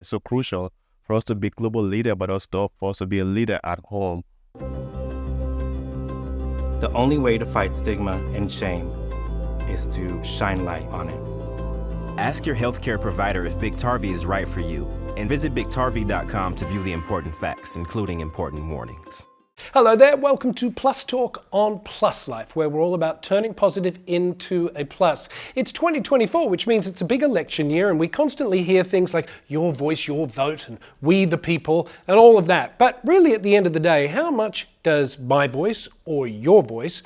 It's so crucial for us to be a global leader, but also for us to be a leader at home. The only way to fight stigma and shame is to shine light on it. Ask your healthcare provider if Biktarvy is right for you, and visit Biktarvy.com to view the important facts, including important warnings. Hello there, welcome to Plus Talk on Plus Life, where we're all about turning positive into a plus. It's 2024, which means it's a big election year, and we constantly hear things like your voice, your vote, and we the people, and all of that. But really, at the end of the day, how much does my voice or your voice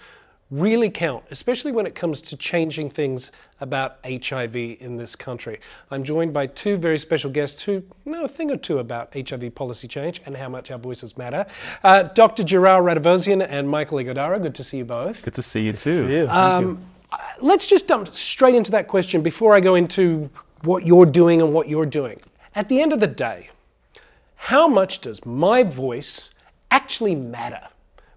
really count, especially when it comes to changing things about HIV in this country? I'm joined by two very special guests who know a thing or two about HIV policy change and how much our voices matter. Dr. Jirair Ratevosian and Micheal Ighodaro, good to see you both. Good to see you too. Let's just jump straight into that question before I go into what you're doing and what you're doing. At the end of the day, how much does my voice actually matter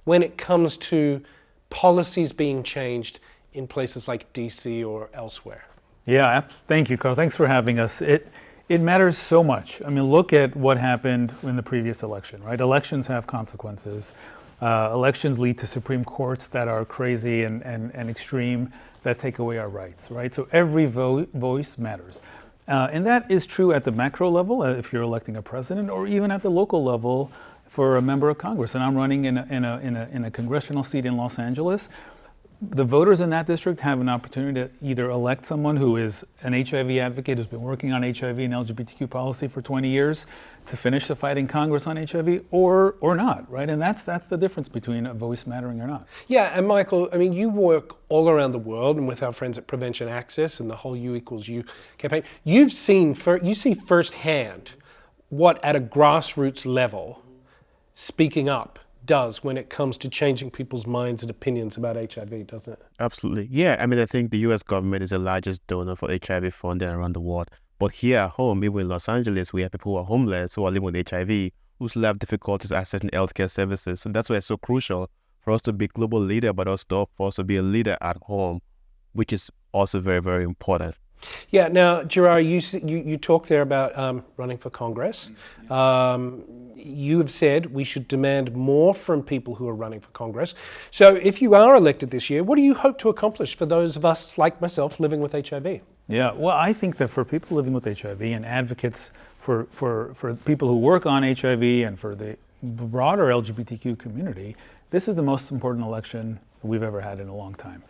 when it comes to policies being changed in places like DC or elsewhere? Yeah, thank you, Carl. Thanks for having us. It matters so much. I mean, look at what happened in the previous election, right? Elections have consequences. Elections lead to Supreme Courts that are crazy and extreme, that take away our rights, right? So every voice matters. And that is true at the macro level, if you're electing a president, or even at the local level for a member of Congress. And I'm running in a congressional seat in Los Angeles. The voters in that district have an opportunity to either elect someone who is an HIV advocate who's been working on HIV and LGBTQ policy for 20 years to finish the fight in Congress on HIV, or not, right? And that's the difference between a voice mattering or not. Yeah, and Micheal, I mean, you work all around the world and with our friends at Prevention Access and the whole U=U campaign. You see firsthand what at a grassroots level speaking up does when it comes to changing people's minds and opinions about HIV, doesn't it? Absolutely. Yeah, I mean, I think the US government is the largest donor for HIV funding around the world. But here at home, even in Los Angeles, we have people who are homeless, who are living with HIV, who still have difficulties accessing healthcare services. So that's why it's so crucial for us to be a global leader, but also for us to be a leader at home, which is also very, very important. Yeah. Now, Jirair, you talk there about running for Congress. You have said we should demand more from people who are running for Congress. So if you are elected this year, what do you hope to accomplish for those of us like myself living with HIV? Yeah, well, I think that for people living with HIV and advocates for people who work on HIV and for the broader LGBTQ community, this is the most important election we've ever had in a long time.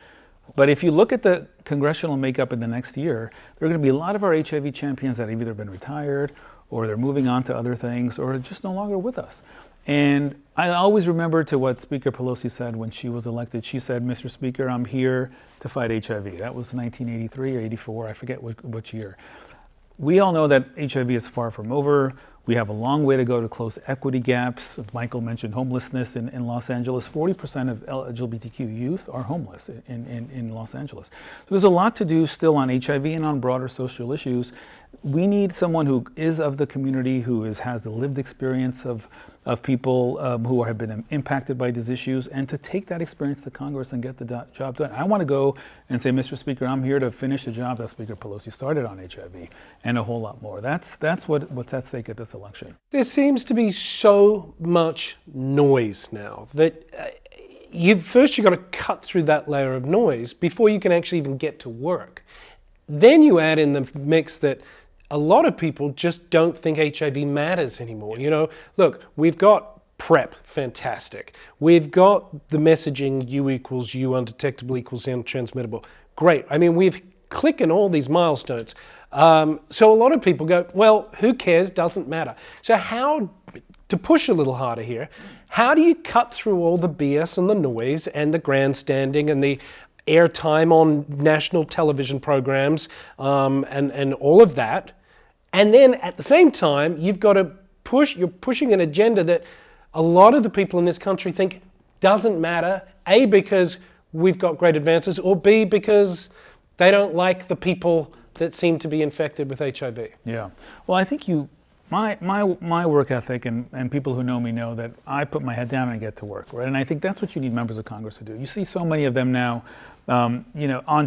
But if you look at the congressional makeup in the next year, there are going to be a lot of our HIV champions that have either been retired or they're moving on to other things or are just no longer with us. And I always remember to what Speaker Pelosi said when she was elected. She said, "Mr. Speaker, I'm here to fight HIV." That was 1983 or 84, I forget which year. We all know that HIV is far from over. We have a long way to go to close equity gaps. Micheal mentioned homelessness in Los Angeles. 40% of LGBTQ youth are homeless in Los Angeles. So there's a lot to do still on HIV and on broader social issues. We need someone who is of the community, who has the lived experience of people who have been impacted by these issues, and to take that experience to Congress and get the job done. I want to go and say, "Mr. Speaker, I'm here to finish the job that Speaker Pelosi started on HIV, and a whole lot more." That's what's at stake at this election. There seems to be so much noise now that you've got to cut through that layer of noise before you can actually even get to work. Then you add in the mix that a lot of people just don't think HIV matters anymore. You know, look, we've got PrEP, fantastic. We've got the messaging U=U, undetectable equals untransmittable. Great. I mean, we've clicking all these milestones. So a lot of people go, well, who cares? Doesn't matter. So how, to push a little harder here, how do you cut through all the BS and the noise and the grandstanding and the airtime on national television programs and all of that? And then at the same time, you're pushing an agenda that a lot of the people in this country think doesn't matter, A, because we've got great advances, or B, because they don't like the people that seem to be infected with HIV. Yeah. Well, I think you my work ethic and people who know me know that I put my head down and I get to work, right? And I think that's what you need members of Congress to do. You see so many of them now, on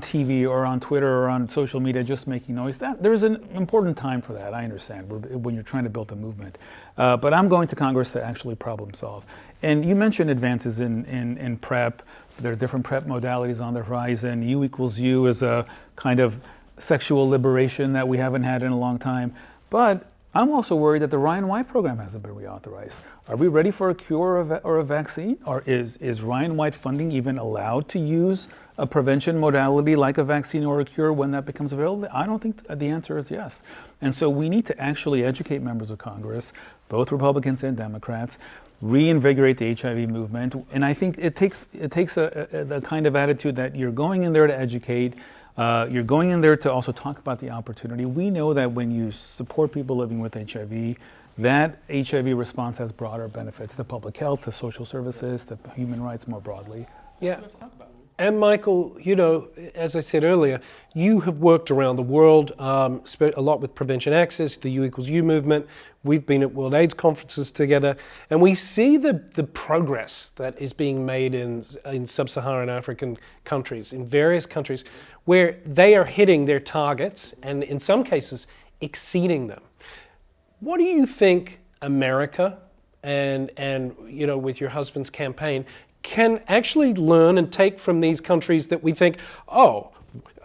TV or on Twitter or on social media just making noise. That there's an important time for that. I understand when you're trying to build a movement. But I'm going to Congress to actually problem solve. And you mentioned advances in PrEP. There are different PrEP modalities on the horizon. U equals U is a kind of sexual liberation that we haven't had in a long time. But I'm also worried that the Ryan White program hasn't been reauthorized. Are we ready for a cure or a vaccine? Or is Ryan White funding even allowed to use a prevention modality like a vaccine or a cure when that becomes available? I don't think the answer is yes. And so we need to actually educate members of Congress, both Republicans and Democrats, reinvigorate the HIV movement. And I think it takes the kind of attitude that you're going in there to educate. You're going in there to also talk about the opportunity. We know that when you support people living with HIV, that HIV response has broader benefits to public health, to social services, to human rights more broadly. Yeah. And Michael, as I said earlier, you have worked around the world, spent a lot with Prevention Access, the U equals U movement. We've been at World AIDS conferences together, and we see the progress that is being made in sub-Saharan African countries, in various countries, where they are hitting their targets and in some cases exceeding them. What do you think America and with your husband's campaign can actually learn and take from these countries that we think, oh,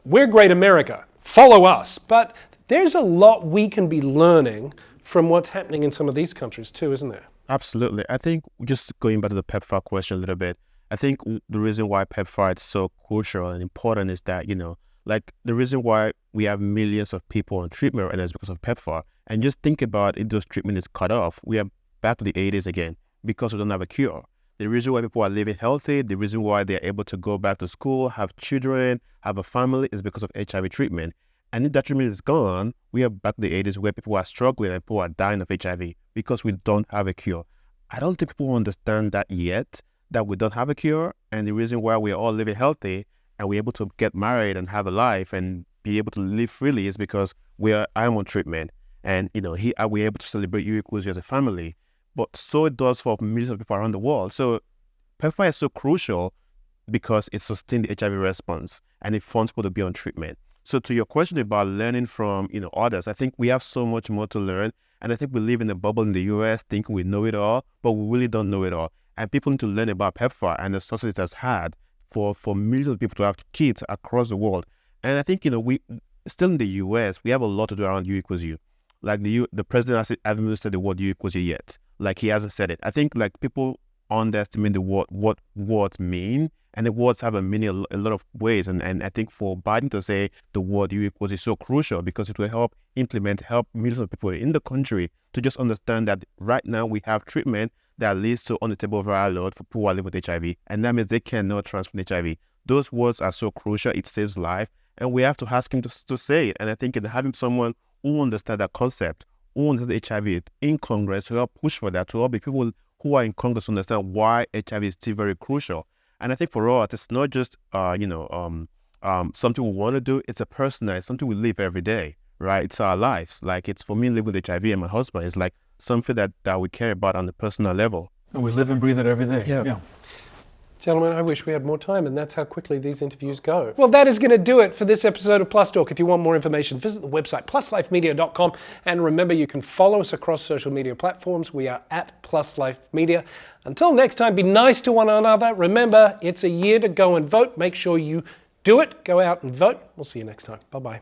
we're great America, follow us. But there's a lot we can be learning from what's happening in some of these countries too, isn't there? Absolutely. I think just going back to the PEPFAR question a little bit, I think the reason why PEPFAR is so crucial and important is that, like the reason why we have millions of people on treatment right now is because of PEPFAR. And just think about if those treatment is cut off, we are back to the 80s again because we don't have a cure. The reason why people are living healthy, the reason why they're able to go back to school, have children, have a family is because of HIV treatment. And if that treatment is gone, we are back to the 80s where people are struggling and people are dying of HIV because we don't have a cure. I don't think people understand that yet, that we don't have a cure. And the reason why we're all living healthy and we're able to get married and have a life and be able to live freely is because I'm on treatment. And, we're able to celebrate U equals U as a family. But so it does for millions of people around the world. So PEPFAR is so crucial because it sustains the HIV response and it funds people to be on treatment. So to your question about learning from others, I think we have so much more to learn. And I think we live in a bubble in the US thinking we know it all, but we really don't know it all. And people need to learn about PEPFAR and the success it has had for millions of people to have kids across the world. And I think, we still in the US, we have a lot to do around U equals U. Like the president hasn't even said the word U equals U yet. Like he hasn't said it. I think like people underestimate the what words mean, and the words have a meaning a lot of ways. And I think for Biden to say the word U equals is so crucial because it will help millions of people in the country to just understand that right now we have treatment that leads to on-the-table viral load for people who are living with HIV, and that means they cannot transmit HIV. Those words are so crucial. It saves life, and we have to ask him to say it. And I think having someone who understands that concept, who understands HIV in Congress, to help push for that, to help the people who are in Congress understand why HIV is still very crucial. And I think for us, it's not just something we want to do. It's a personal, it's something we live every day, right? It's our lives. Like it's for me living with HIV and my husband. It's like something that we care about on the personal level. And we live and breathe it every day. Yeah. Gentlemen, I wish we had more time, and that's how quickly these interviews go. Well, that is going to do it for this episode of Plus Talk. If you want more information, visit the website pluslifemedia.com, and remember you can follow us across social media platforms. We are at Plus Life Media. Until next time, be nice to one another. Remember, it's a year to go and vote. Make sure you do it. Go out and vote. We'll see you next time. Bye-bye.